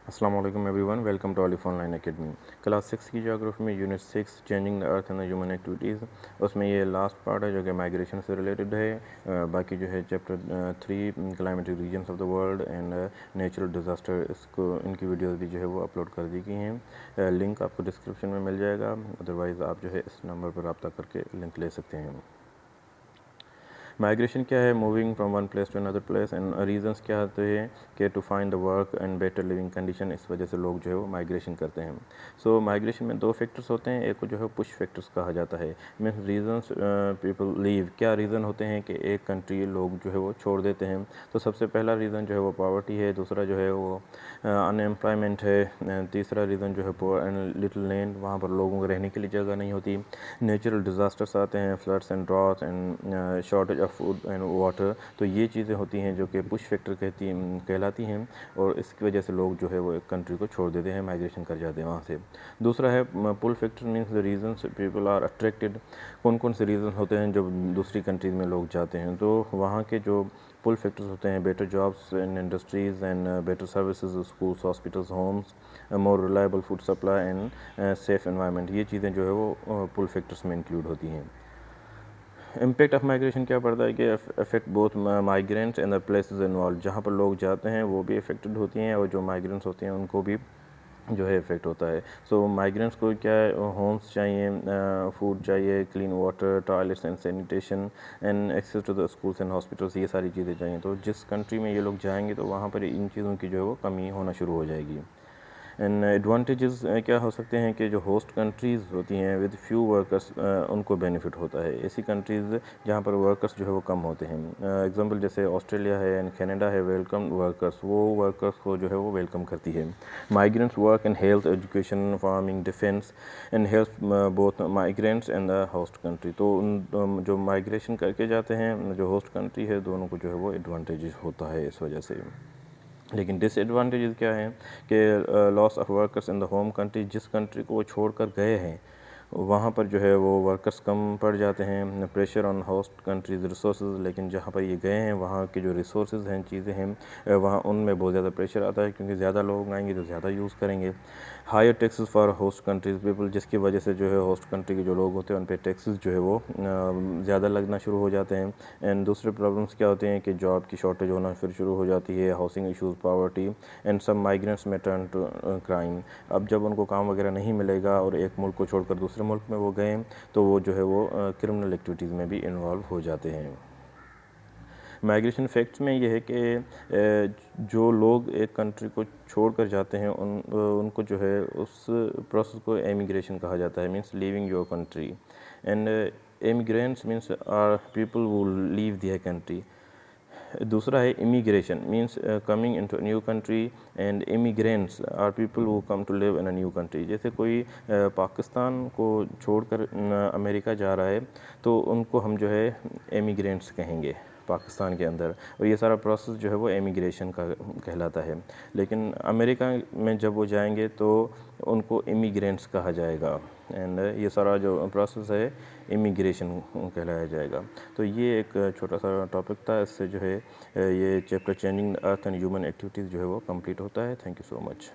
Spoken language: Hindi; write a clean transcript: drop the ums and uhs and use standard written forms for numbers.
अस्सलाम वालेकुम everyone, welcome to Alif online academy. Class 6 की ज्योग्राफी में unit 6 changing the earth and the human activities, उसमें ये लास्ट पार्ट है जो कि माइग्रेशन से रिलेटेड है। बाकी जो है chapter 3 climatic regions of the world and natural disaster, इसको इनकी वीडियोस भी जो है वो अपलोड कर दी गई हैं। लिंक आपको डिस्क्रिप्शन में मिल जाएगा, अदरवाइज़ आप जो है इस नंबर पर रब्ता करके लिंक ले सकते हैं। माइग्रेशन क्या है? Moving from one place to another place. And reasons क्या होते हैं कि to find the work and better living condition, इस वजह से लोग जो है वो माइग्रेशन करते हैं। सो माइग्रेशन में दो फैक्टर्स होते हैं, एक को जो है पुश फैक्टर्स कहा जाता है। मीन्स रीजंस पीपल लीव, क्या रीज़न होते हैं कि एक कंट्री लोग जो है वो छोड़ देते हैं। तो सबसे पहला रीज़न जो है वो पॉवर्टी है, दूसरा जो है वो अनएम्प्लॉयमेंट है, तीसरा रीज़न जो है पुअर एंड लिटिल लैंड, वहाँ पर लोगों को रहने के लिए जगह नहीं होती। नेचुरल डिज़ास्टर्स आते हैं, floods and droughts and shortage of food and water. तो ये चीज़ें होती हैं जो कि पुश फैक्टर कहलाती हैं, और इसकी वजह से लोग जो है वो एक कंट्री को छोड़ देते हैं, माइग्रेशन कर जाते हैं वहाँ से। दूसरा है pull factor, means the reasons people are attracted. कौन कौन से रीज़न होते हैं जब दूसरी कंट्रीज़ में लोग जाते हैं? तो वहाँ के जो पुल फैक्टर्स होते हैं, better jobs and industries and better services, schools, hospitals, homes, more reliable food supply and safe environment, ये चीज़ें जो है वो पुल फैक्टर्स में इंक्लूड होती हैं। इम्पैक्ट ऑफ माइग्रेशन क्या पड़ता है कि affect both migrants and the places involve, जहाँ पर लोग जाते हैं वो भी अफेक्टेड होती हैं, और जो माइग्रेंट्स होते हैं उनको भी जो है इफेक्ट होता है। सो माइग्रेंट्स को क्या है, होम्स चाहिए, फूड चाहिए, clean water, toilets and sanitation and access to the schools and hospitals, ये सारी चीज़ें चाहिए। तो जिस कंट्री में ये लोग जाएंगे तो वहाँ पर इन चीज़ों की जो है वो कमी होना शुरू हो जाएगी। एंड एडवांटेजेस क्या हो सकते हैं कि जो होस्ट कंट्रीज़ होती हैं विद फ्यू वर्कर्स, उनको बेनिफिट होता है। ऐसी कंट्रीज़ जहाँ पर वर्कर्स जो है वो कम होते हैं, एग्जांपल जैसे ऑस्ट्रेलिया है एंड कनाडा है, वेलकम वर्कर्स, वो वर्कर्स को जो है वो वेलकम करती है। Migrants work in health, education, farming, defence and health both migrants and the host country. तो उन जो माइग्रेशन करके जाते हैं, जो होस्ट कंट्री है, दोनों को जो है वो एडवांटेज होता है इस वजह से। लेकिन डिसएडवांटेजेस क्या हैं कि loss of workers in the home country, जिस कंट्री को वो छोड़ कर गए हैं वहाँ पर जो है वो वर्कर्स कम पड़ जाते हैं। Pressure on host countries resources, लेकिन जहाँ पर ये गए हैं वहाँ के जो रिसोर्सेज हैं, चीज़ें हैं, वहाँ उनमें बहुत ज़्यादा प्रेशर आता है, क्योंकि ज़्यादा लोग आएंगे तो ज़्यादा यूज़ करेंगे। Higher taxes for host countries people, जिसकी वजह से जो है होस्ट कंट्री के जो लोग होते हैं उन पर टैक्सेस जो है वो ज़्यादा लगना शुरू हो जाते हैं। एंड दूसरे प्रॉब्लम्स क्या होते हैं कि जॉब की शॉर्टेज होना फिर शुरू हो जाती है, housing issues, poverty and some migrants may turn to crime. अब जब उनको काम वगैरह नहीं मिलेगा और एक मुल्क को छोड़कर दूसरे मुल्क में वो गए, तो वो जो है वो क्रिमिनल एक्टिविटीज़ में भी इन्वॉल्व हो जाते हैं। माइग्रेशन फैक्ट्स में ये है कि जो लोग एक कंट्री को छोड़ कर जाते हैं उनको जो है उस प्रोसेस को एमिग्रेशन कहा जाता है, means leaving your country. And emigrants means are people who leave their country. दूसरा है immigration, means coming into new country, and immigrants are people who come to live in a new country. जैसे कोई पाकिस्तान को छोड़कर अमेरिका जा रहा है तो उनको हम जो है एमिग्रेंट्स कहेंगे पाकिस्तान के अंदर, और ये सारा प्रोसेस जो है वो एमिग्रेशन का कहलाता है। लेकिन अमेरिका में जब वो जाएंगे तो उनको इमिग्रेंट्स कहा जाएगा, एंड ये सारा जो प्रोसेस है इमिग्रेशन कहलाया जाएगा। तो ये एक छोटा सा टॉपिक था, इससे जो है ये chapter changing the earth and human activities जो है वो कंप्लीट होता है। Thank you so much.